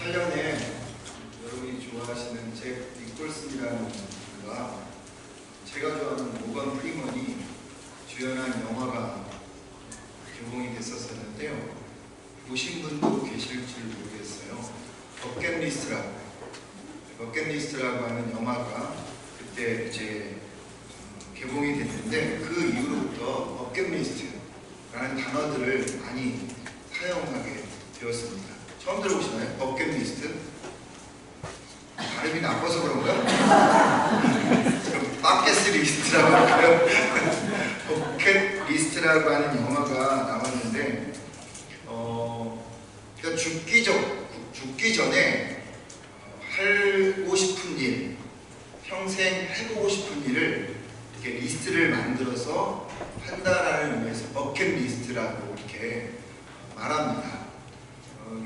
2008년에 여러분이 좋아하시는 잭 니콜슨이라는 분과 제가 좋아하는 모건 프리먼이 주연한 영화가 개봉이 됐었는데요. 보신 분도 계실지 모르겠어요. 버킷리스트라고 하는 영화가 그때 이제 개봉이 됐는데, 그 이후로부터 버킷리스트라는 단어들을 많이 사용하게 되었습니다. 처음 들어보시나요? 버킷리스트? 발음이 나빠서 그런가? 그럼 바켓리스트라고 할까요? 버킷리스트라고 하는 영화가 나왔는데, 그러니까 죽기 전에 하고 싶은 일, 평생 해보고 싶은 일을 이렇게 리스트를 만들어서 한다라는 의미에서 버킷리스트라고 이렇게 말합니다.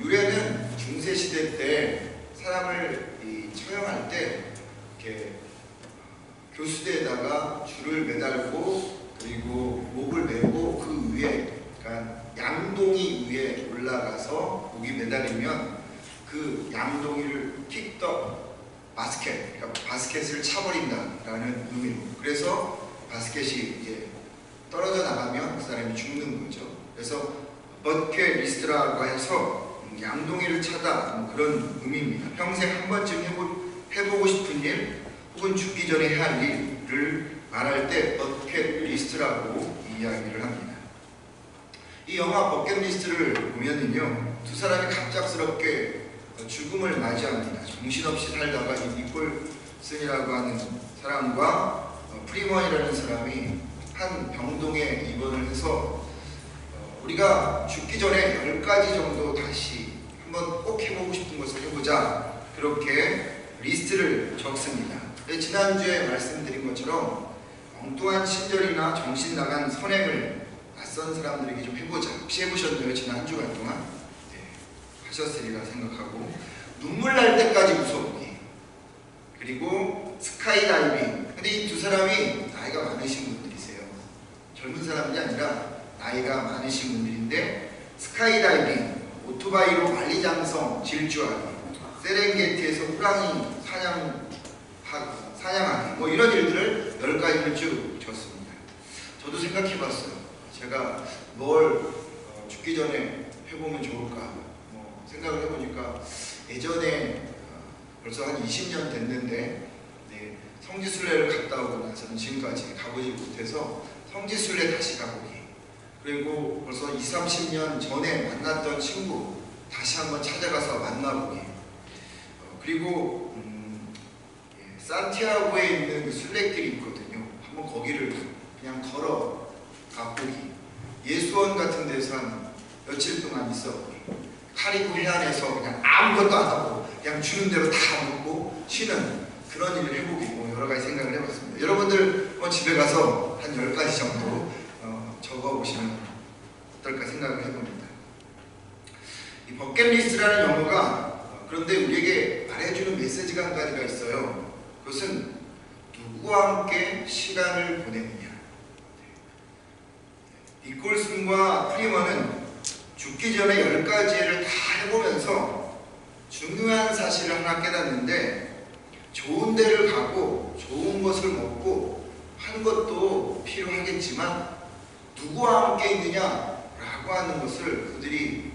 유래는 중세시대 때 사람을 처형할 때 이렇게 교수대에다가 줄을 매달고 그리고 목을 메고 그 위에, 그러니까 양동이 위에 올라가서 목이 매달리면 그 양동이를 킥 더 바스켓, 그러니까 바스켓을 차버린다라는 의미로, 그래서 바스켓이 이제 떨어져 나가면 그 사람이 죽는 거죠. 그래서 버킷리스트라고 해서 양동이를 차다, 그런 의미입니다. 평생 한 번쯤 해보고 싶은 일, 혹은 죽기 전에 해야 할 일을 말할 때 버킷리스트라고 이야기를 합니다. 이 영화 버킷리스트를 보면은요, 두 사람이 갑작스럽게 죽음을 맞이합니다. 정신없이 살다가 이 니콜슨이라고 하는 사람과 프리먼이라는 사람이 한 병동에 입원을 해서 우리가 죽기 전에 10가지 정도 다시 한번 꼭 해보고 싶은 것을 해보자, 그렇게 리스트를 적습니다. 지난주에 말씀드린 것처럼 엉뚱한 친절이나 정신 나간 선행을 낯선 사람들에게 좀 해보자. 혹시 해보셨나요? 지난 한 주간 동안? 네, 하셨으리라 생각하고, 눈물 날 때까지 웃어보기, 그리고 스카이다이빙. 근데 이 두 사람이 나이가 많으신 분들이세요. 젊은 사람이 아니라 나이가 많으신 분들인데, 스카이다이빙, 오토바이로 만리장성 질주하기, 세렝게티에서 호랑이 사냥하기, 뭐 이런 일들을 10가지를 쭉 줬습니다. 저도 생각해봤어요. 제가 뭘 죽기 전에 해보면 좋을까, 생각을 해보니까 예전에 벌써 한 20년 됐는데, 네, 성지순례를 갔다 오고 나서는 지금까지 가보지 못해서 성지순례 다시 가보기, 그리고 벌써 20-30년 전에 만났던 친구 다시 한번 찾아가서 만나보기, 그리고 산티아고에 있는 그 순례길이 있거든요. 한번 거기를 그냥 걸어 가보기, 예수원 같은 데서 한 며칠 동안 있어보기, 카리브 해안에서 그냥 아무것도 안 하고 그냥 주는 대로 다 먹고 쉬는 그런 일을 해보기, 여러 가지 생각을 해봤습니다. 여러분들 집에 가서 한 10가지 정도 적어보시면 어떨까 생각을 해봅니다. 이 버킷리스트라는 영어가 그런데 우리에게 말해주는 메시지가 한 가지가 있어요. 그것은 누구와 함께 시간을 보내느냐. 니콜슨과 프리먼은 죽기 전에 10가지를 다 해보면서 중요한 사실을 하나 깨닫는데, 좋은 데를 가고 좋은 것을 먹고 하는 것도 필요하겠지만 누구와 함께 있느냐라고 하는 것을 그들이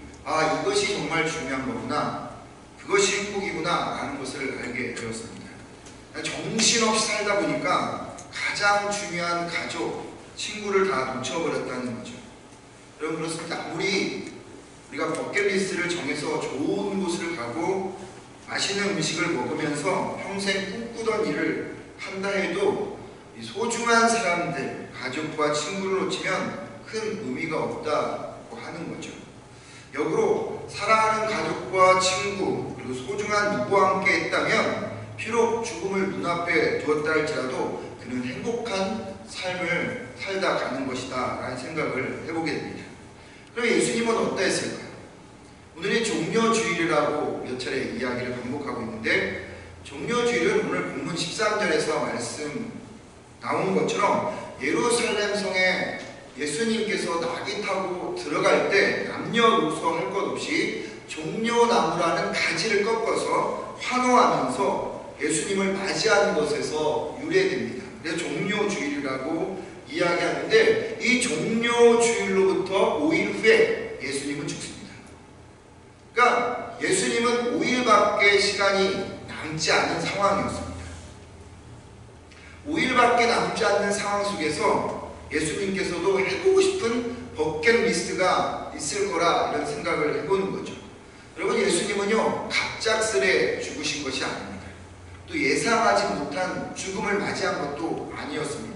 이것이 정말 중요한 거구나, 그것이 행복이구나 라는 것을 알게 되었습니다. 정신없이 살다 보니까 가장 중요한 가족, 친구를 다 놓쳐버렸다는 거죠. 여러분, 그렇습니다. 아무리 우리가 버킷리스트를 정해서 좋은 곳을 가고 맛있는 음식을 먹으면서 평생 꿈꾸던 일을 한다 해도 이 소중한 사람들, 가족과 친구를 놓치면 큰 의미가 없다고 하는 거죠. 역으로 사랑하는 가족과 친구, 그리고 소중한 누구와 함께 했다면 비록 죽음을 눈앞에 두었다 할지라도 그는 행복한 삶을 살다 가는 것이다 라는 생각을 해보게 됩니다. 그럼 예수님은 어떠했을까요? 오늘의 종려주일이라고 몇 차례 이야기를 반복하고 있는데, 종려주일은 오늘 본문 13절에서 말씀 나온 것처럼 예루살렘 성에 예수님께서 낙이 타고 들어갈 때 남녀노소 할 것 없이 종려나무라는 가지를 꺾어서 환호하면서 예수님을 맞이하는 것에서 유래됩니다. 그래서 종려주일이라고 이야기하는데, 이 종려주일로부터 5일 후에 예수님은 죽습니다. 그러니까 예수님은 5일밖에 시간이 남지 않은 상황이었습니다. 5일밖에 남지 않는 상황 속에서 예수님께서도 해보고 싶은 버킷리스트가 있을 거라 이런 생각을 해보는 거죠. 여러분, 예수님은요 갑작스레 죽으신 것이 아닙니다. 또 예상하지 못한 죽음을 맞이한 것도 아니었습니다.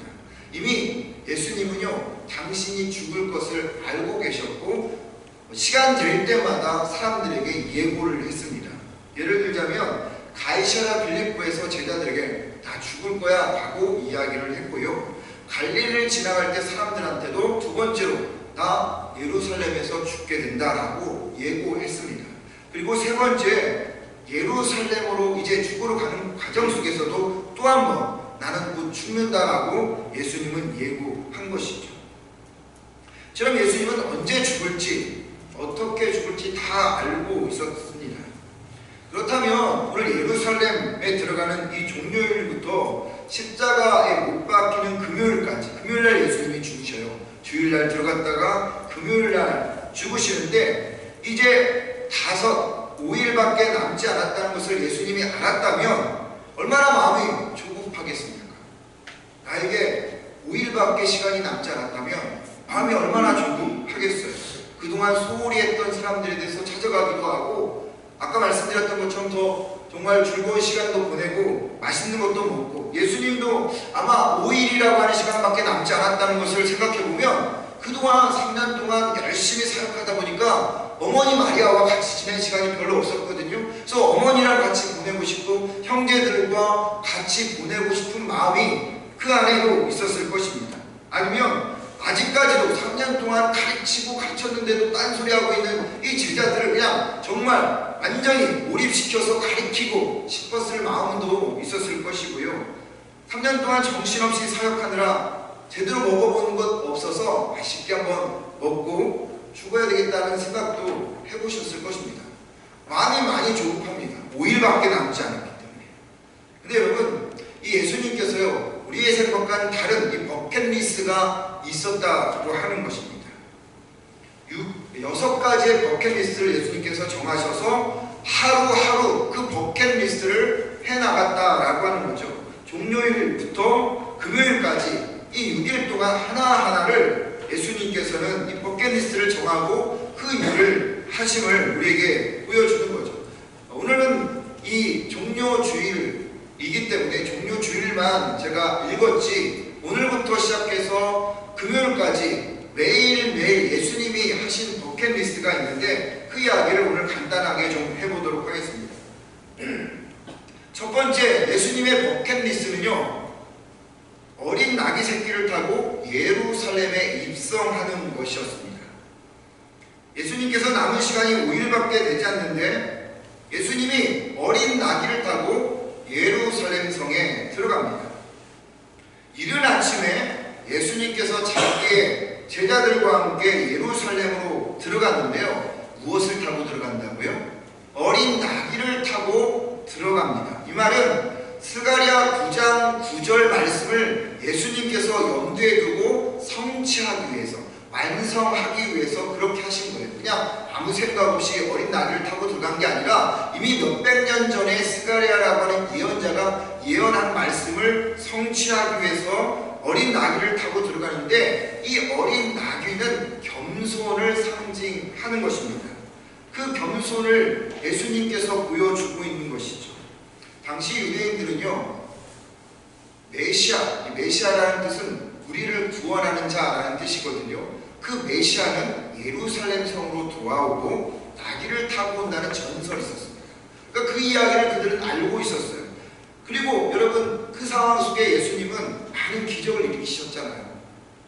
이미 예수님은요 당신이 죽을 것을 알고 계셨고 시간 될 때마다 사람들에게 예고를 했습니다. 예를 들자면 가이사랴 빌립보에서 제자들에게 다 죽을 거야 라고 이야기를 했고요, 갈릴리를 지나갈 때 사람들한테도 두 번째로 다 예루살렘에서 죽게 된다라고 예고했습니다. 그리고 세 번째, 예루살렘으로 이제 죽으러 가는 과정 속에서도 또 한 번 나는 곧 죽는다라고 예수님은 예고한 것이죠. 처럼 예수님은 언제 죽을지 어떻게 죽을지 다 알고 있었습니다. 그렇다면 오늘 예루살렘에 들어가는 이 종료일부터 십자가에 못 박히는 금요일까지, 금요일날 예수님이 죽으셔요. 주일날 들어갔다가 금요일날 죽으시는데, 이제 5일밖에 남지 않았다는 것을 예수님이 알았다면 얼마나 마음이 조급하겠습니까? 나에게 5일밖에 시간이 남지 않았다면 마음이 얼마나 조급하겠어요. 그동안 소홀히 했던 사람들에 대해서 찾아가기도 하고, 아까 말씀드렸던 것처럼 더 정말 즐거운 시간도 보내고 맛있는 것도 먹고, 예수님도 아마 5일이라고 하는 시간밖에 남지 않았다는 것을 생각해보면 그동안 3년 동안 열심히 사역하다 보니까 어머니 마리아와 같이 지낸 시간이 별로 없었거든요. 그래서 어머니랑 같이 보내고 싶고 형제들과 같이 보내고 싶은 마음이 그 안에도 있었을 것입니다. 아니면 아직까지도 3년 동안 가르치고 가르쳤는데도 딴소리하고 있는 이 제자들을 그냥 정말 완전히 몰입시켜서 가르치고 싶었을 마음도 있었을 것이고요, 3년 동안 정신없이 사역하느라 제대로 먹어보는 것 없어서 맛있게 한번 먹고 죽어야 되겠다는 생각도 해보셨을 것입니다. 마음이 많이 조급합니다. 5일밖에 남지 않았기 때문에. 근데 여러분, 이 예수님께서요 우리의 생각과는 다른 이 버킷리스트가 있었다고 하는 것입니다. 6가지의 버킷리스트를 예수님께서 정하셔서 하루하루 그 버킷리스트를 해나갔다라고 하는 거죠. 종료일부터 금요일까지 이 6일 동안 하나하나를 예수님께서는 이 버킷리스트를 정하고 그 일을 하심을 우리에게 보여주는 거죠. 오늘은 이 종료주일이기 때문에 종료주일만 제가 읽었지, 오늘부터 시작해서 금요일까지 매일매일 예수님이 하신 버킷리스트가 있는데 그 이야기를 오늘 간단하게 좀 해보도록 하겠습니다. 첫 번째, 예수님의 버킷리스트는요 어린 나귀 새끼를 타고 예루살렘에 입성하는 것이었습니다. 예수님께서 남은 시간이 5일밖에 되지 않는데 예수님이 어린 나귀를 타고 예루살렘 성에 들어갑니다. 이른 아침에 예수님께서 자기의 제자들과 함께 예루살렘으로 들어갔는데요, 무엇을 타고 들어간다고요? 어린 나귀를 타고 들어갑니다. 이 말은 스가랴 9장 9절 말씀을 예수님께서 염두에 두고 성취하기 위해서, 완성하기 위해서 그렇게 하신 거예요. 그냥 아무 생각 없이 어린 나귀를 타고 들어간 게 아니라 이미 몇백 년 전에 스가랴라고 하는 예언자가 예언한 말씀을 성취하기 위해서 어린 나귀를 타고 들어가는데, 이 어린 나귀는 겸손을 상징하는 것입니다. 그 겸손을 예수님께서 보여주고 있는 것이죠. 당시 유대인들은요 메시아, 이 메시아라는 뜻은 우리를 구원하는 자라는 뜻이거든요. 그 메시아는 예루살렘 성으로 돌아오고 나귀를 타고 온다는 전설이 있었습니다. 그러니까 그 이야기를 그들은 알고 있었어요. 그리고 여러분, 그 상황 속에 예수님은 많은 기적을 일으키셨잖아요.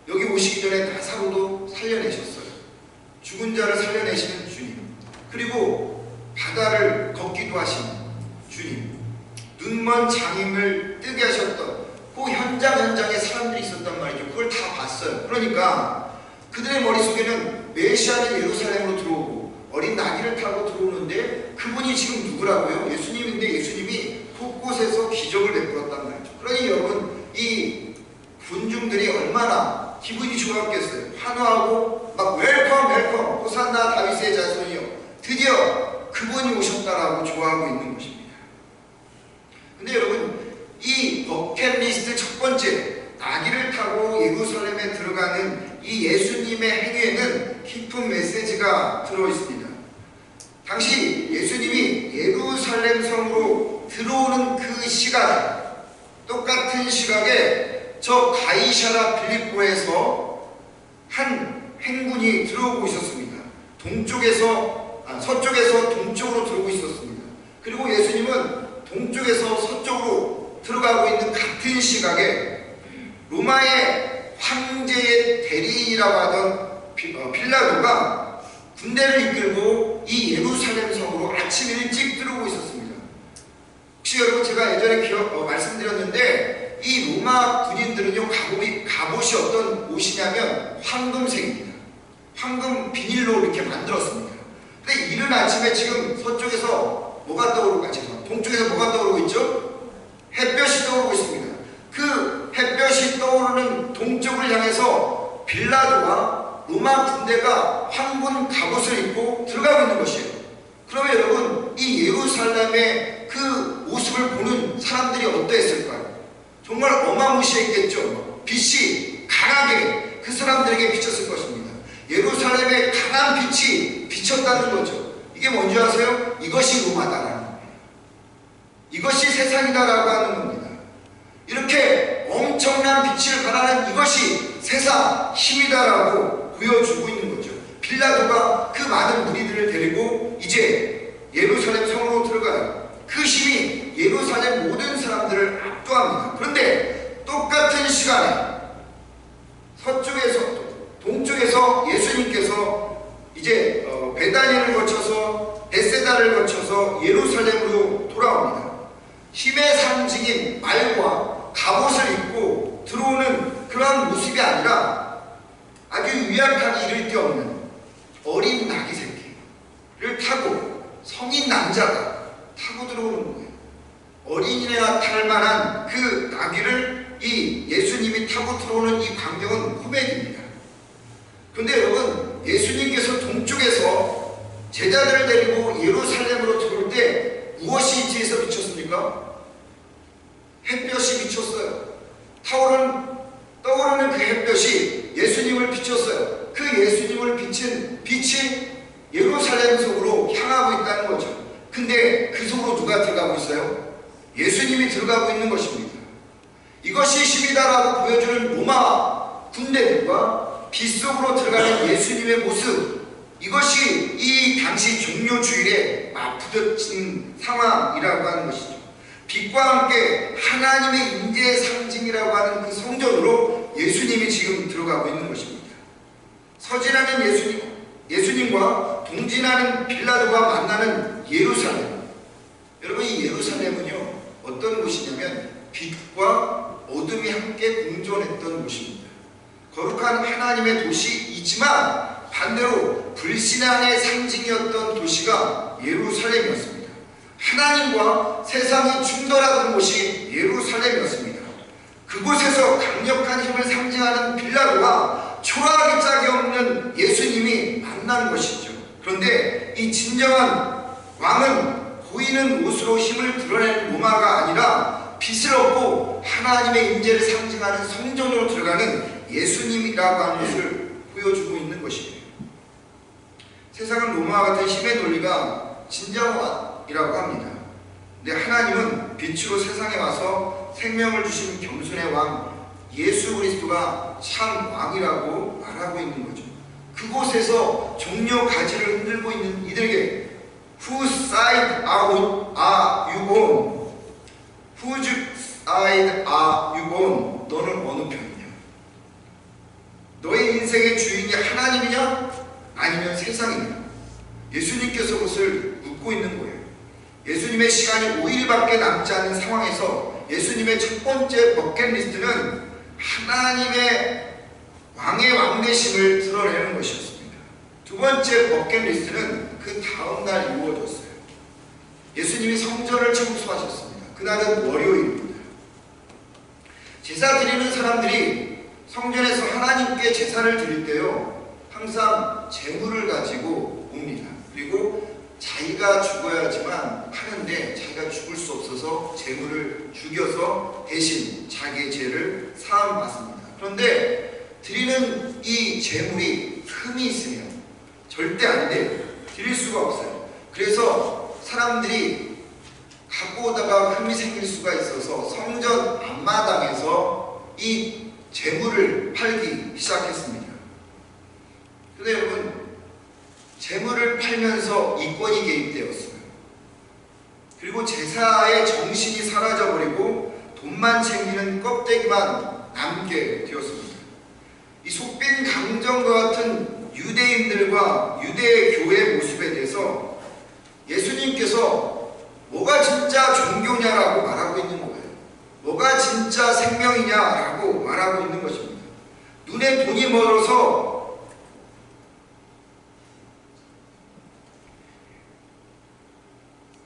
여기 오시기 전에 나사로도 살려내셨어요. 죽은 자를 살려내시는 주님, 그리고 바다를 걷기도 하신 주님, 눈먼 장님을 뜨게 하셨던 그 현장에 사람들이 있었단 말이죠. 그걸 다 봤어요. 그러니까 그들의 머릿속에는 메시아는 예루살렘으로 들어오고 어린 나귀를 타고 들어오는데 그분이 지금 누구라고요? 예수님인데 예수님이 곳곳에서 기적을 베풀었단 말이죠. 그러니 여러분 이 군중들이 얼마나 기분이 좋았겠어요. 환호하고 막 웰컴 호산나 다윗의 자손이요, 드디어 그분이 오셨다라고 좋아하고 있는 것입니다. 근데 여러분 이 버킷리스트 첫 번째, 나귀를 타고 예루살렘에 들어가는 이 예수님의 행위에는 깊은 메시지가 들어있습니다. 당시 예수님이 예루살렘 성으로 들어오는 그 시간, 똑같은 시각에 저 가이사랴 빌립보에서 한 행군이 들어오고 있었습니다. 서쪽에서 동쪽으로 들어오고 있었습니다. 그리고 예수님은 동쪽에서 서쪽으로 들어가고 있는 같은 시각에 로마의 황제의 대리인이라고 하던 빌라도가 군대를 이끌고 이 예루살렘 성으로 아침 일찍 들어오고 있었습니다. 혹시 여러분 제가 예전에 말씀드렸는데 이 로마 군인들은요 갑옷이 어떤 옷이냐면 황금색입니다. 황금 비닐로 이렇게 만들었습니다. 근데 이른 아침에 지금 서쪽에서 뭐가 떠오르고 동쪽에서 뭐가 떠오르고 있죠? 햇볕이 떠오르고 있습니다. 그 햇볕이 떠오르는 동쪽을 향해서 빌라도와 로마 군대가 황금 갑옷을 입고 들어가고 있는 것이에요. 그러면 여러분 이 예루살렘의 그 모습을 보는 사람들이 어떠했을까요? 정말 어마무시했겠죠. 빛이 강하게 그 사람들에게 비쳤을 것입니다. 예루살렘의 강한 빛이 비쳤다는 거죠. 이게 뭔지 아세요? 이것이 로마다라는 겁니다. 이것이 세상이다라고 하는 겁니다. 이렇게 엄청난 빛을 발하는 이것이 세상 힘이다라고 보여주고 있는 거죠. 빌라도가 그 많은 무리들을 데리고 이제 예루살렘 성으로 들어가요. 그 힘이 예루살렘 모든 사람들을 압도합니다. 그런데 똑같은 시간에 동쪽에서 예수님께서 이제 베다니를 거쳐서 베세다를 거쳐서 예루살렘으로 돌아옵니다. 힘의 상징인 말과 갑옷을 입고 들어오는 그런 모습이 아니라 아주 유약하게 이를 데 없는 어린 나귀 새끼를 타고 성인 남자가 타고 들어오는 거예요. 어린이나 탈 만한 그 나귀를 이 예수님이 타고 들어오는 이 광경은 코미디입니다. 그런데 여러분 예수님께서 동쪽에서 제자들을 데리고 예루살렘으로 들어올 때 무엇이 지에서 비쳤습니까? 햇볕이 비쳤어요. 떠오르는 그 햇볕이 예수님을 비쳤어요. 그 예수님을 비친 빛이 예루살렘 속으로 향하고 있다는 거죠. 근데 그 속으로 누가 들어가고 있어요? 예수님이 들어가고 있는 것입니다. 이것이 힘이다라고 보여주는 로마 군대들과 빛 속으로 들어가는 예수님의 모습, 이것이 이 당시 종료주일에 맞부딪힌 상황이라고 하는 것이죠. 빛과 함께 하나님의 임재의 상징이라고 하는 그 성전으로 예수님이 지금 들어가고 있는 것입니다. 서진하는 예수님과 동진하는 빌라도가 만나는 예루살렘. 여러분 이 예루살렘은요 어떤 곳이냐면 빛과 어둠이 함께 공존했던 곳입니다. 거룩한 하나님의 도시이지만 반대로 불신앙의 상징이었던 도시가 예루살렘이었습니다. 하나님과 세상이 충돌하던 곳이 예루살렘이었습니다. 그곳에서 강력한 힘을 상징하는 빌라도와 초라하기 짝이 없는 예수님이 만난 것이죠. 그런데 이 진정한 왕은 보이는 옷으로 힘을 드러내는 로마가 아니라 빛을 얻고 하나님의 임재를 상징하는 성전으로 들어가는 예수님이라고 하는 것을 보여주고 있는 것이에요. 세상은 로마와 같은 힘의 논리가 진정왕이라고 합니다. 근데 하나님은 빛으로 세상에 와서 생명을 주신 겸손의 왕 예수 그리스도가 참 왕이라고 말하고 있는 거죠. 그곳에서 종려 가지를 흔들고 있는 이들에게 Whose side are you on? Whose side are you on? 너는 어느 편이냐? 너의 인생의 주인이 하나님이냐? 아니면 세상이냐? 예수님께서 그것을 묻고 있는 거예요. 예수님의 시간이 5일밖에 남지 않은 상황에서 예수님의 첫 번째 버킷리스트는 하나님의 왕의 왕되심을 드러내는 것이었습니다. 두 번째 버킷리스트는 그 다음날 이루어졌어요. 예수님이 성전을 청소하셨습니다. 그날은 월요일입니다. 제사 드리는 사람들이 성전에서 하나님께 제사를 드릴 때요, 항상 제물을 가지고 옵니다. 그리고 자기가 죽어야지만 하는데 자기가 죽을 수 없어서 제물을 죽여서 대신 자기의 죄를 사함 받습니다. 그런데 드리는 이 제물이 흠이 있으면 절대 안 돼요. 드릴 수가 없어요. 그래서 사람들이 갖고 오다가 흠이 생길 수가 있어서 성전 앞마당에서 이 제물을 팔기 시작했습니다. 그런데 여러분, 제물을 팔면서 이권이 개입되었어요. 그리고 제사의 정신이 사라져버리고 돈만 챙기는 껍데기만 남게 되었습니다. 이 속빈 강정과 같은 유대인들과 유대 교회의 모습에 대해서 예수님께서 뭐가 진짜 종교냐라고 말하고 있는 거예요. 뭐가 진짜 생명이냐라고 말하고 있는 것입니다. 눈에 돈이 멀어서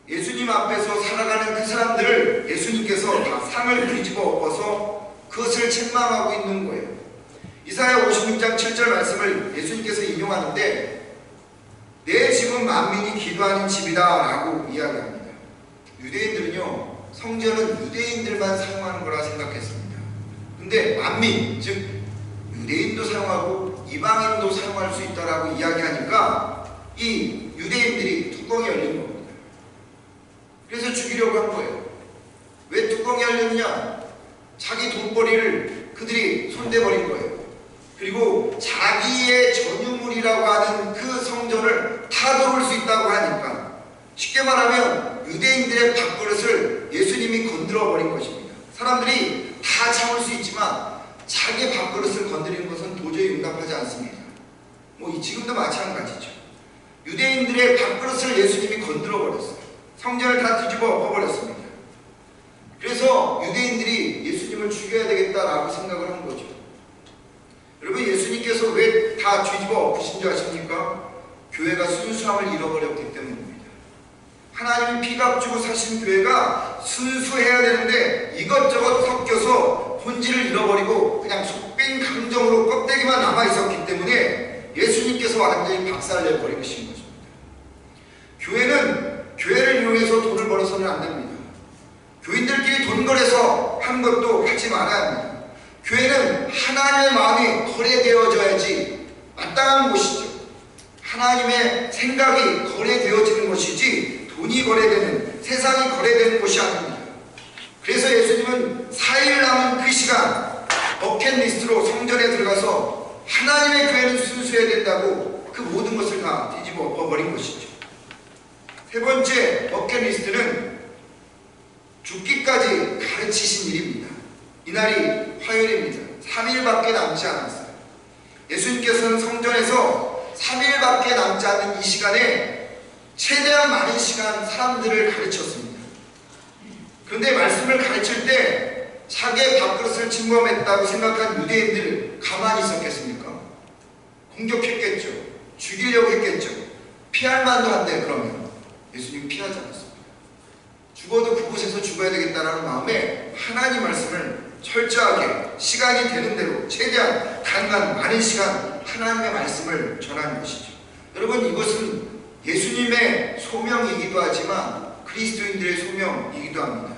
예수님 앞에서 살아가는 그 사람들을 예수님께서 다 상을 뒤집어 엎어서 그것을 책망하고 있는 거예요. 이사야 56장 7절 말씀을 예수님께서 인용하는데, 내 집은 만민이 기도하는 집이다 라고 이야기합니다. 유대인들은요, 성전은 유대인들만 사용하는 거라 생각했습니다. 근데 만민, 즉 유대인도 사용하고 이방인도 사용할 수 있다라고 이야기하니까 이 유대인들이 뚜껑이 열린 겁니다. 그래서 죽이려고 한 거예요. 왜 뚜껑이 열렸느냐? 자기 돈벌이를 그들이 손대버린 거예요. 그리고 자기의 전유물이라고 하는 그 성전을 타도를 수 있다고 하니까, 쉽게 말하면 유대인들의 밥그릇을 예수님이 건드려버린 것입니다. 사람들이 다 참을 수 있지만 자기 밥그릇을 건드리는 것은 도저히 용납하지 않습니다. 지금도 마찬가지죠. 유대인들의 밥그릇을 예수님이 건드려버렸어요. 성전을 다 뒤집어 엎어버렸습니다. 그래서 유대인들이 예수님을 죽여야 되겠다라고 생각을 한 거죠. 여러분, 예수님께서 왜 다 뒤집어 엎으신 줄 아십니까? 교회가 순수함을 잃어버렸기 때문입니다. 하나님이 피값 주고 사신 교회가 순수해야 되는데 이것저것 섞여서 본질을 잃어버리고 그냥 속빈 감정으로 껍데기만 남아있었기 때문에 예수님께서 완전히 박살내버리신 것입니다. 교회를 이용해서 돈을 벌어서는 안 됩니다. 교인들끼리 돈 거래서 한 것도 하지 말아야 합니다. 교회는 하나님의 마음이 거래되어져야지 마땅한 곳이죠. 하나님의 생각이 거래되어지는 것이지 돈이 거래되는, 세상이 거래되는 곳이 아닙니다. 그래서 예수님은 4일 남은 그 시간 버킷리스트로 성전에 들어가서 하나님의 교회는 순수해야 된다고 그 모든 것을 다 뒤집어 엎어버린 것이죠. 세 번째 버킷리스트는 죽기까지 가르치신 일입니다. 이날이 화요일입니다. 3일밖에 남지 않았어요. 예수님께서는 성전에서 3일밖에 남지 않은 이 시간에 최대한 많은 시간 사람들을 가르쳤습니다. 그런데 말씀을 가르칠 때 자기의 밥그릇을 침범했다고 생각한 유대인들 가만히 있었겠습니까? 공격했겠죠. 죽이려고 했겠죠. 피할 만도 한데 그러면 예수님 피하지 않았습니다. 죽어도 그곳에서 죽어야 되겠다는 마음에 하나님 말씀을 철저하게 시간이 되는 대로 최대한 가능한 많은 시간 하나님의 말씀을 전하는 것이죠. 여러분, 이것은 예수님의 소명이기도 하지만 그리스도인들의 소명이기도 합니다.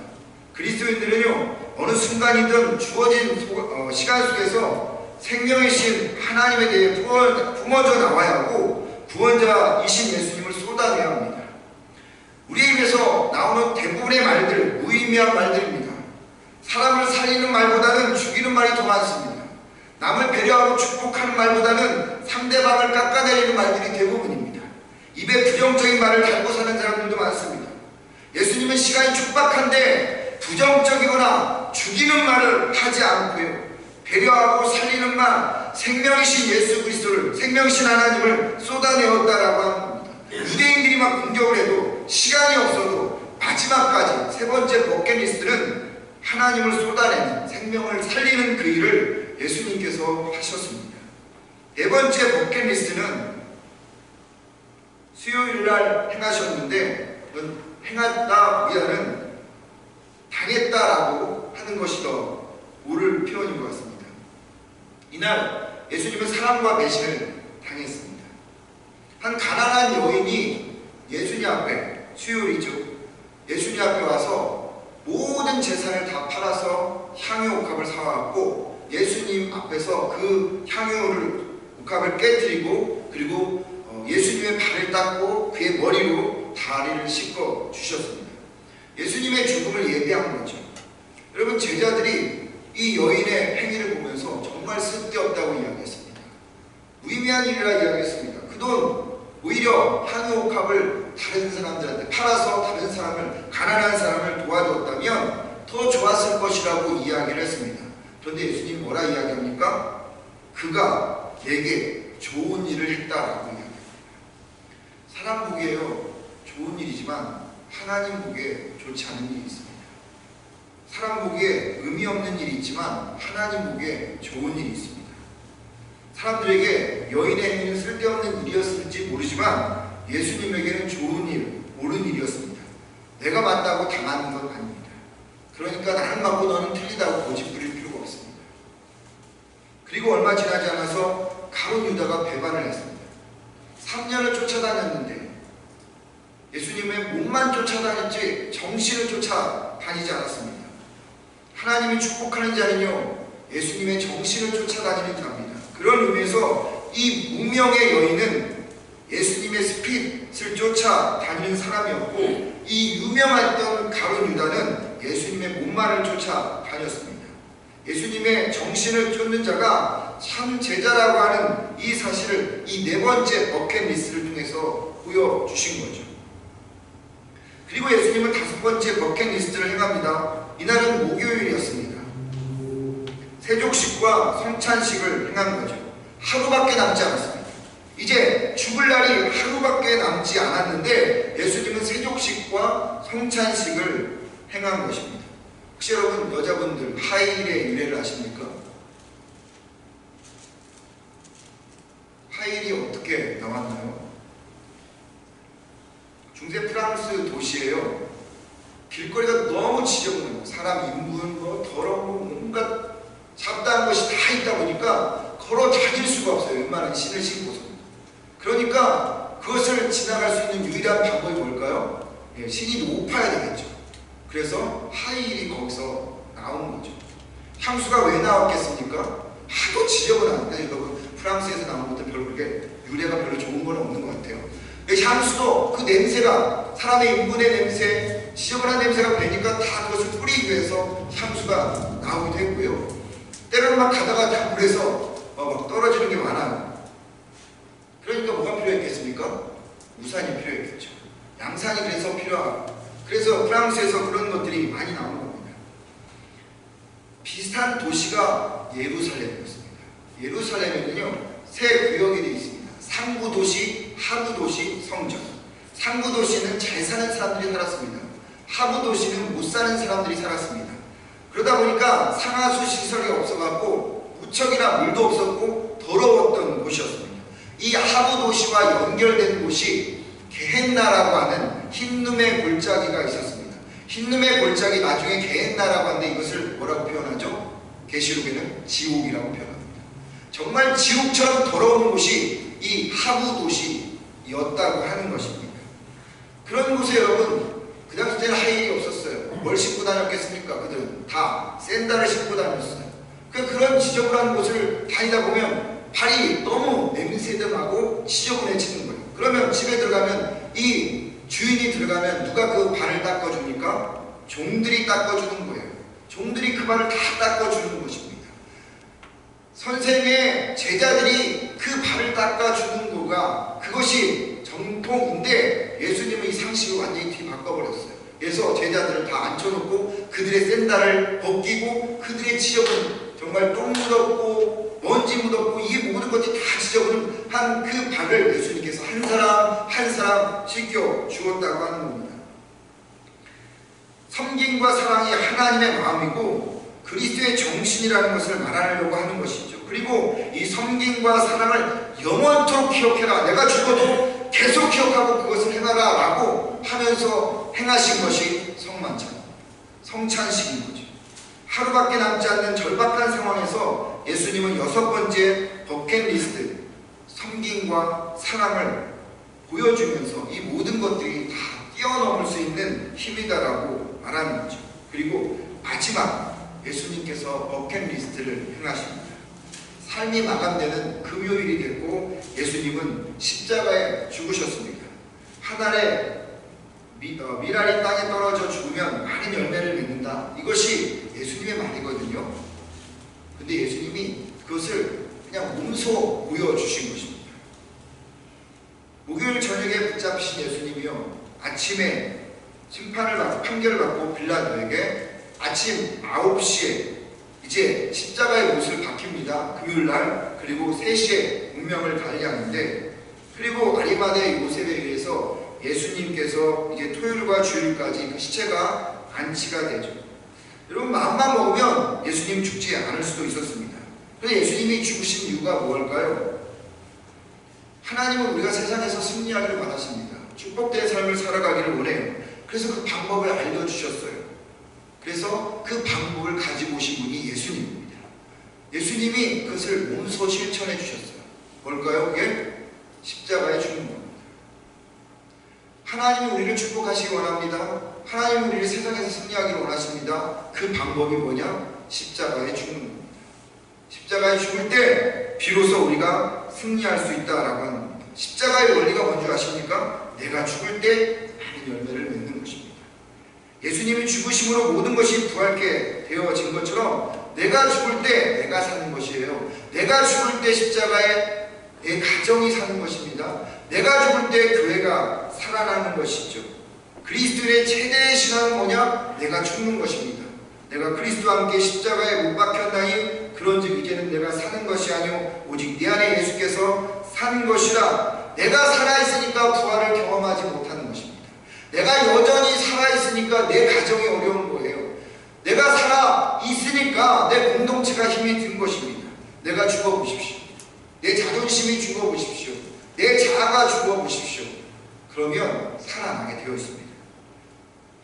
그리스도인들은요, 어느 순간이든 주어진 시간 속에서 생명의 신 하나님에 대해 품어져 나와야 하고 구원자이신 예수님을 쏟아내야 합니다. 우리 입에서 나오는 대부분의 말들 무의미한 말들입니다. 사람을 살리는 말보다는 죽이는 말이 더 많습니다. 남을 배려하고 축복하는 말보다는 상대방을 깎아내리는 말들이 대부분입니다. 입에 부정적인 말을 달고 사는 사람들도 많습니다. 예수님은 시간이 촉박한데 부정적이거나 죽이는 말을 하지 않고요, 배려하고 살리는 말, 생명이신 예수 그리스도를, 생명이신 하나님을 쏟아내었다라고 합니다. 유대인들이 막 공격을 해도 시간이 없어도 마지막까지 세 번째 버킷리스트는 하나님을 쏟아내는, 생명을 살리는 그 일을 예수님께서 하셨습니다. 네 번째 버킷리스트는 수요일 날 행하셨는데 행하다 위하는 당했다라고 하는 것이 더 옳은 표현인 것 같습니다. 이날 예수님은 사랑과 배신을 당했습니다. 한 가난한 여인이 예수님 앞에, 수요일이죠, 예수님 앞에 와서 모든 재산을 다 팔아서 향유 옥합을 사왔고 예수님 앞에서 그 향유 옥합을 깨뜨리고 그리고 예수님의 발을 닦고 그의 머리로 다리를 씻겨 주셨습니다. 예수님의 죽음을 예비한 거죠. 여러분, 제자들이 이 여인의 행위를 보면서 정말 쓸데없다고 이야기했습니다. 무의미한 일이라 이야기했습니다. 그 돈 오히려 향유 옥합을 다른 사람들한테 팔아서 다른 사람을, 가난한 사람을 도와줬다면 더 좋았을 것이라고 이야기를 했습니다. 그런데 예수님이 뭐라 이야기합니까? 그가 내게 좋은 일을 했다라고 이야기합니다. 사람 보기에요 좋은 일이지만 하나님 보기에 좋지 않은 일이 있습니다. 사람 보기에 의미 없는 일이 있지만 하나님 보기에 좋은 일이 있습니다. 사람들에게 여인의 행위는 쓸데없는 일이었을지 모르지만 예수님에게는 좋은 일, 옳은 일이었습니다. 내가 맞다고 당하는 건 아닙니다. 그러니까 나는 맞고 너는 틀리다고 고집부릴 필요가 없습니다. 그리고 얼마 지나지 않아서 가룟 유다가 배반을 했습니다. 3년을 쫓아다녔는데 예수님의 몸만 쫓아다녔지 정신을 쫓아다니지 않았습니다. 하나님이 축복하는 자는요 예수님의 정신을 쫓아다니는 자입니다. 그런 의미에서 이 무명의 여인은 예수님의 스핏을 쫓아다니는 사람이었고 이 유명했던 가룟 유다는 예수님의 몸만을 쫓아다녔습니다. 예수님의 정신을 쫓는 자가 참 제자라고 하는 이 사실을 이 네 번째 버킷리스트를 통해서 보여주신 거죠. 그리고 예수님은 다섯 번째 버킷리스트를 행합니다. 이날은 목요일이었습니다. 세족식과 성찬식을 행한 거죠. 하루밖에 남지 않았습니다. 이제 죽을 날이 하루밖에 남지 않았는데 예수님은 세족식과 성찬식을 행한 것입니다. 혹시 여러분 여자분들 하이힐의 유래를 아십니까? 하이힐이 어떻게 나왔나요? 중세 프랑스 도시예요. 길거리가 너무 지저분해요. 사람 인분, 더러운 온갖 잡다한 것이 다 있다 보니까 걸어 다닐 수가 없어요. 웬만한 신을 신고서. 그러니까 그것을 지나갈 수 있는 유일한 방법이 뭘까요? 신이 높아야 되겠죠. 그래서 하이힐이 거기서 나온 거죠. 향수가 왜 나왔겠습니까? 하도 지저분한데 여러분 프랑스에서 나온 것도 별로 그렇게 유래가 별로 좋은 건 없는 것 같아요. 향수도 그 냄새가 사람의 인분의 냄새, 지저분한 냄새가 배니까 다 그것을 뿌리기 위해서 향수가 나오기도 했고요. 때로는 막 가다가 다 물에서 막 떨어지는 게 많아요. 그러니까 뭐가 필요했겠습니까? 우산이 필요했겠죠. 양산이 그래서 필요하고 그래서 프랑스에서 그런 것들이 많이 나오는 겁니다. 비슷한 도시가 예루살렘이었습니다. 예루살렘에는요 세 구역이 되어 있습니다. 상부도시, 하부도시, 성전. 상부도시는 잘 사는 사람들이 살았습니다. 하부도시는 못 사는 사람들이 살았습니다. 그러다 보니까 상하수 시설이 없어갖고 무척이나 물도 없었고 더러웠던 곳이었습니다. 이 하부도시와 연결된 곳이 게헨나라고 하는 흰눈의 골짜기가 있었습니다. 흰눈의 골짜기 나중에 게헨나라고 하는데 이것을 뭐라고 표현하죠? 계시록에는 지옥이라고 표현합니다. 정말 지옥처럼 더러운 곳이 이 하부도시였다고 하는 것입니다. 그런 곳에 여러분 그 당시에는 하이힐이 없었어요. 뭘 신고 다녔겠습니까? 그들은 다 샌들을 신고 다녔어요. 그런 지저분한 곳을 다니다 보면 발이 너무 냄새도 나고 지저분해지는 거예요. 그러면 집에 들어가면 이 주인이 들어가면 누가 그 발을 닦아줍니까? 종들이 닦아주는 거예요. 종들이 그 발을 다 닦아주는 것입니다. 선생의 제자들이 그 발을 닦아주는 거가 그것이 정통인데 예수님은 이 상식을 완전히 뒤바꿔버렸어요. 그래서 제자들을 다 앉혀놓고 그들의 샌들을 벗기고 그들의 지저분 정말 똥 묻었고 먼지 묻었고 이 모든 것이 다 지저분한 그 발을 예수님께서 한 사람 한 사람 씻겨 주었다고 하는 겁니다. 섬김과 사랑이 하나님의 마음이고 그리스도의 정신이라는 것을 말하려고 하는 것이죠. 그리고 이 섬김과 사랑을 영원토록 기억해라. 내가 죽어도 계속 기억하고 그것을 행하라 라고 하면서 행하신 것이 성찬식인 거죠. 하루밖에 남지 않는 절박한 상황에서 예수님은 6번째 버킷리스트, 섬김과 사랑을 보여주면서 이 모든 것들이 다 뛰어넘을 수 있는 힘이다라고 말하는 거죠. 그리고 마지막 예수님께서 버킷리스트를 행하십니다. 삶이 마감되는 금요일이 됐고 예수님은 십자가에 죽으셨습니다. 한 알에 밀알이 땅에 떨어져 죽으면 많은 열매를 맺는다. 이것이 예수님의 말이거든요. 근데 예수님이 그것을 그냥 몸소 보여주신 것입니다. 목요일 저녁에 붙잡히신 예수님이요, 아침에 판결을 받고 빌라도에게 아침 9시에 이제 십자가의 못을 박힙니다. 금요일날. 그리고 3시에 운명을 달리하는데, 그리고 아리마대 요셉에 의해서 예수님께서 이제 토요일과 주일까지 그 시체가 안치가 되죠. 여러분, 마음만 먹으면 예수님 죽지 않을 수도 있었습니다. 그런데 예수님이 죽으신 이유가 무엇일까요? 하나님은 우리가 세상에서 승리하기를 원하십니다. 축복된 삶을 살아가기를 원해요. 그래서 그 방법을 알려주셨어요. 그래서 그 방법을 가지고 오신 분이 예수님입니다. 예수님이 그것을 몸소 실천해 주셨어요. 뭘까요? 그게 십자가에 죽는 겁니다. 하나님은 우리를 축복하시기 원합니다. 하나님은 우리를 세상에서 승리하기를 원하십니다. 그 방법이 뭐냐? 십자가에 죽는 겁니다. 십자가에 죽을 때 비로소 우리가 승리할 수 있다라고 하는 겁니다. 십자가의 원리가 뭔지 아십니까? 내가 죽을 때 많은 열매를 맺는 것입니다. 예수님이 죽으심으로 모든 것이 부활케 되어진 것처럼 내가 죽을 때 내가 사는 것이에요. 내가 죽을 때 십자가에 내 가정이 사는 것입니다. 내가 죽을 때 교회가 살아나는 것이죠. 그리스도의 최대의 신앙은 뭐냐? 내가 죽는 것입니다. 내가 그리스도와 함께 십자가에 못 박혔나니 그런즉 이제는 내가 사는 것이 아니오 오직 내 안에 예수께서 사는 것이라. 내가 살아있으니까 부활을 경험하지 못하는 것입니다. 내가 여전히 살아있으니까 내 가정이 어려운 거예요. 내가 살아있으니까 내 공동체가 힘이 든 것입니다. 내가 죽어보십시오. 내 자존심이 죽어보십시오. 내 자아가 죽어보십시오. 그러면 살아나게 되어 있습니다.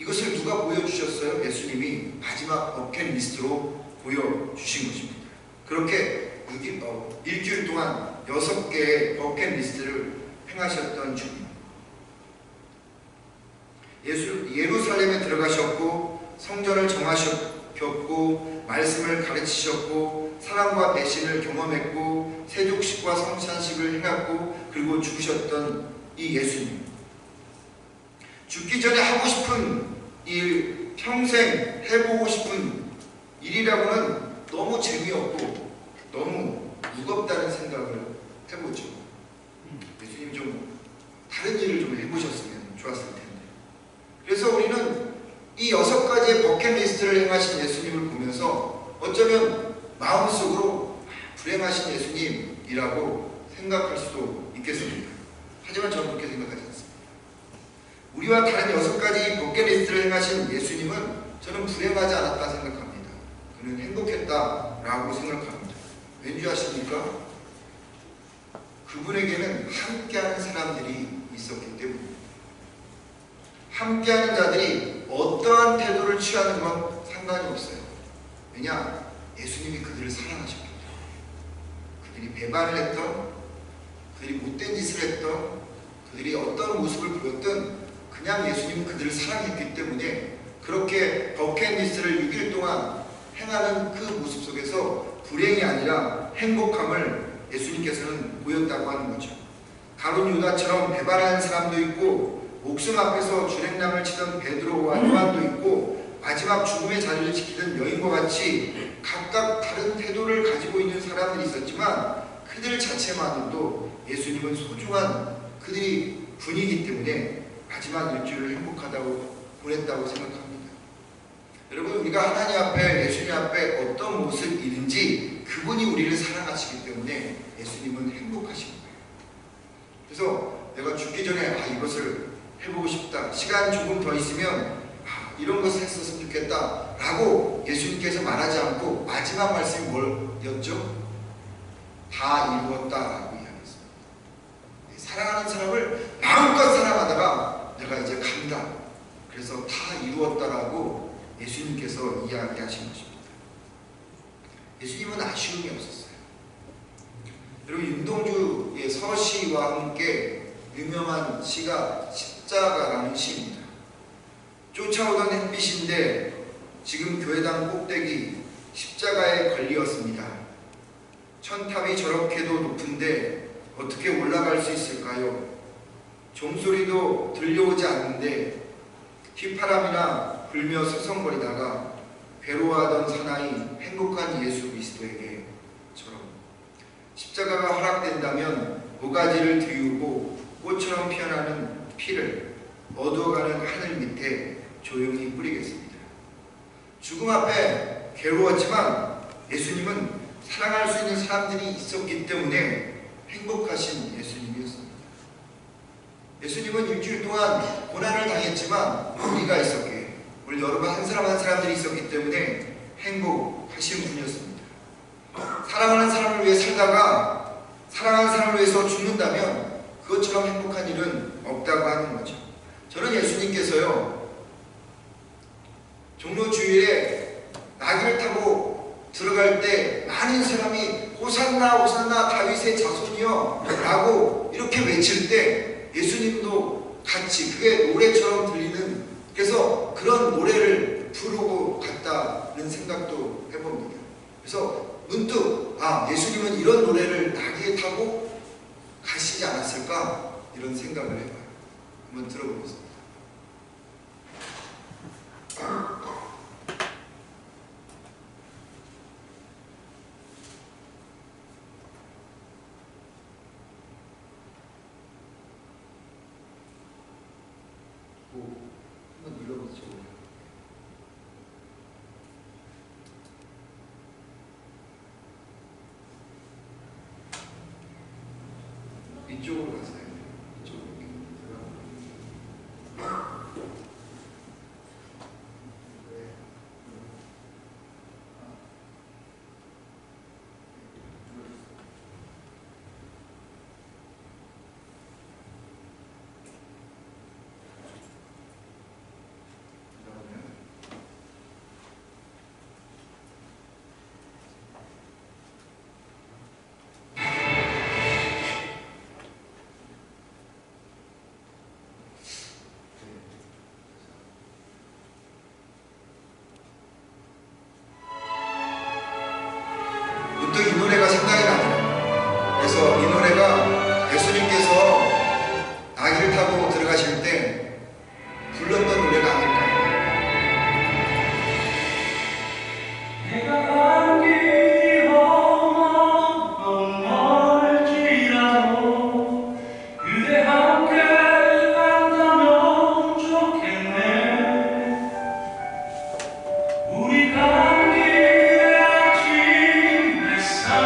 이것을 누가 보여주셨어요? 예수님이 마지막 버킷리스트로 보여주신 것입니다. 그렇게 일주일 동안 6개의 버킷리스트를 행하셨던 주님. 예루살렘에 들어가셨고 성전을 정하셨고 말씀을 가르치셨고 사랑과 배신을 경험했고 세족식과 성찬식을 행했고 그리고 죽으셨던 이 예수님. 죽기 전에 하고 싶은 일, 평생 해보고 싶은 일이라고는 너무 재미없고 너무 무겁다는 생각을 해보죠. 예수님 좀 다른 일을 좀 해보셨으면 좋았을 텐데. 그래서 우리는 이 6가지의 버킷리스트를 행하신 예수님을 보면서 어쩌면 마음속으로 불행하신 예수님이라고 생각할 수도 있겠습니다. 하지만 저는 그렇게 생각하지 않습니다. 우리와 다른 6가지 버킷리스트를 행하신 예수님은 저는 불행하지 않았다 생각합니다. 그는 행복했다라고 생각합니다. 왠지 아십니까? 그분에게는 함께하는 사람들이 있었기 때문입니다. 함께하는 자들이 어떠한 태도를 취하는 건 상관이 없어요. 왜냐? 예수님이 그들을 사랑하셨기 때문에. 그들이 배반을 했던, 그들이 못된 짓을 했던, 그들이 어떤 모습을 보였든 그냥 예수님은 그들을 사랑했기 때문에 그렇게 버킷리스트를 6일 동안 행하는 그 모습 속에서 불행이 아니라 행복함을 예수님께서는 보였다고 하는 거죠. 가룟 유다처럼 배반하는 사람도 있고 목숨 앞에서 주랭랑을 치던 베드로와 요한도 있고 마지막 죽음의 자리를 지키던 여인과 같이 각각 다른 태도를 가지고 있는 사람들이 있었지만 그들 자체만으로도 예수님은 소중한 그들이 분이기 때문에 마지막 일주일을 행복하다고 보냈다고 생각합니다. 여러분, 우리가 하나님 앞에 예수님 앞에 어떤 모습이든지 그분이 우리를 사랑하시기 때문에 예수님은 행복하신 거예요. 그래서 내가 죽기 전에 이것을 해보고 싶다. 시간 조금 더 있으면 이런 것을 했었으면 좋겠다 라고 예수님께서 말하지 않고 마지막 말씀이 뭐였죠? 다 이루었다 라고 이야기했습니다. 사랑하는 사람을 마음껏 사랑하다가 내가 이제 간다, 그래서 다 이루었다라고 예수님께서 이야기하신 것입니다. 예수님은 아쉬움이 없었어요. 여러분, 윤동주의 서시와 함께 유명한 시가 십자가라는 시입니다. 쫓아오던 햇빛인데 지금 교회당 꼭대기 십자가에 걸리었습니다. 천탑이 저렇게도 높은데 어떻게 올라갈 수 있을까요? 종소리도 들려오지 않는데 휘파람이나 불며 서성거리다가 괴로워하던 사나이 행복한 예수 그리스도에게처럼 십자가가 허락된다면 모가지를 드리우고 꽃처럼 피어나는 피를 어두워가는 하늘 밑에 조용히 뿌리겠습니다. 죽음 앞에 괴로웠지만 예수님은 사랑할 수 있는 사람들이 있었기 때문에 행복하신 예수님이었습니다. 예수님은 일주일 동안 고난을 당했지만 우리가 있었기에, 우리 여러분 한 사람 한 사람들이 있었기 때문에 행복하신 분이었습니다. 사랑하는 사람을 위해 살다가 사랑하는 사람을 위해서 죽는다면 그것처럼 행복한 일은 없다고 하는 거죠. 저는 예수님께서요, 종로 주일에 나귀를 타고 들어갈 때 많은 사람이 호산나 호산나 다윗의 자손이여 라고 이렇게 외칠 때 예수님도 같이 그게 노래처럼 들리는, 그래서 그런 노래를 부르고 갔다는 생각도 해봅니다. 그래서 문득 예수님은 이런 노래를 나귀에 타고 가시지 않았을까, 이런 생각을 해봐요. 한번 들어보겠습니다. 한번 눌러보죠. 이쪽으로 가세요. 이쪽으로. 문득 이 노래가 생각이 나요. 그래서 이 노래가 예수님께서 나귀를 타고 들어가실 때 불렀던 노래가 아닐까요? 내가 간 길이 험하고 멀지라도 그대 함께 간다면 좋겠네. 우리 간 길의 아침 햇살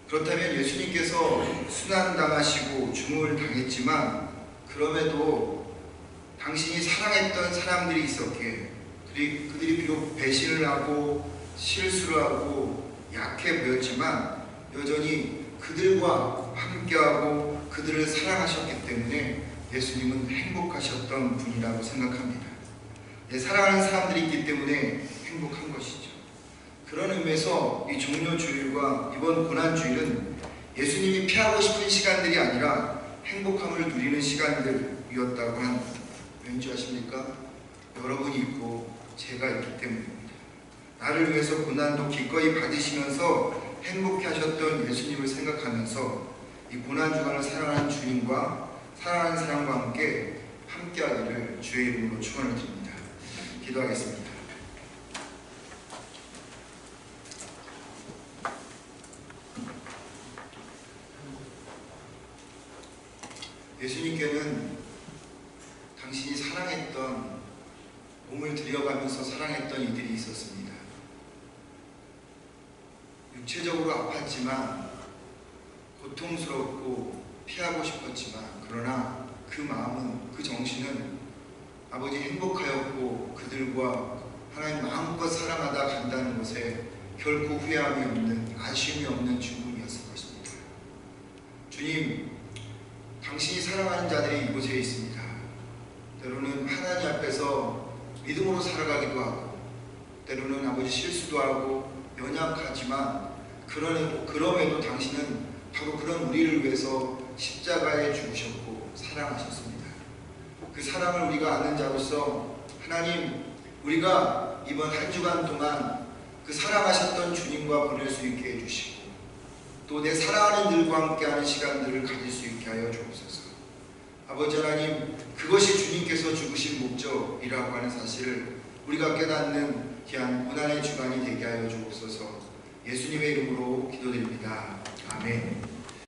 그렇다면 예수님께서 순환당하시고 중을 당했지만 그럼에도 당신이 사랑했던 사람들이 있었기에 그들이 비록 배신을 하고 실수를 하고 약해 보였지만 여전히 그들과 함께하고 그들을 사랑하셨기 때문에 예수님은 행복하셨던 분이라고 생각합니다. 사랑하는 사람들이 있기 때문에 행복한 것이죠. 그런 의미에서 이 종료주일과 이번 고난주일은 예수님이 피하고 싶은 시간들이 아니라 행복함을 누리는 시간들이었다고 한, 왠지 아십니까? 여러분이 있고 제가 있기 때문입니다. 나를 위해서 고난도 기꺼이 받으시면서 행복해 하셨던 예수님을 생각하면서 이 고난주간을 사랑하는 주님과 사랑하는 사람과 함께 함께하기를 주의 이름으로 축원을 드립니다. 기도하겠습니다. 예수님께는 당신이 사랑했던, 몸을 들여가면서 사랑했던 이들이 있었습니다. 육체적으로 아팠지만, 고통스럽고 피하고 싶었지만, 그러나 그 마음은, 그 정신은 아버지 행복하였고 그들과 하나님 마음껏 사랑하다 간다는 것에 결코 후회함이 없는, 아쉬움이 없는 충분이었을 것입니다. 주님, 당신이 사랑하는 자들이 이곳에 있습니다. 때로는 하나님 앞에서 믿음으로 살아가기도 하고, 때로는 아버지 실수도 하고 연약하지만 그럼에도 당신은 바로 그런 우리를 위해서 십자가에 죽으셨고 사랑하셨습니다. 그 사랑을 우리가 아는 자로서 하나님, 우리가 이번 한 주간 동안 그 사랑하셨던 주님과 보낼 수 있게 해주시고 또 내 사랑하는 이들과 함께하는 시간들을 가질 수 있게 하여 주옵소서. 아버지 하나님, 그것이 주님께서 죽으신 목적이라고 하는 사실을 우리가 깨닫는 귀한 고난의 주간이 되게 하여 주옵소서. 예수님의 이름으로 기도드립니다. 아멘.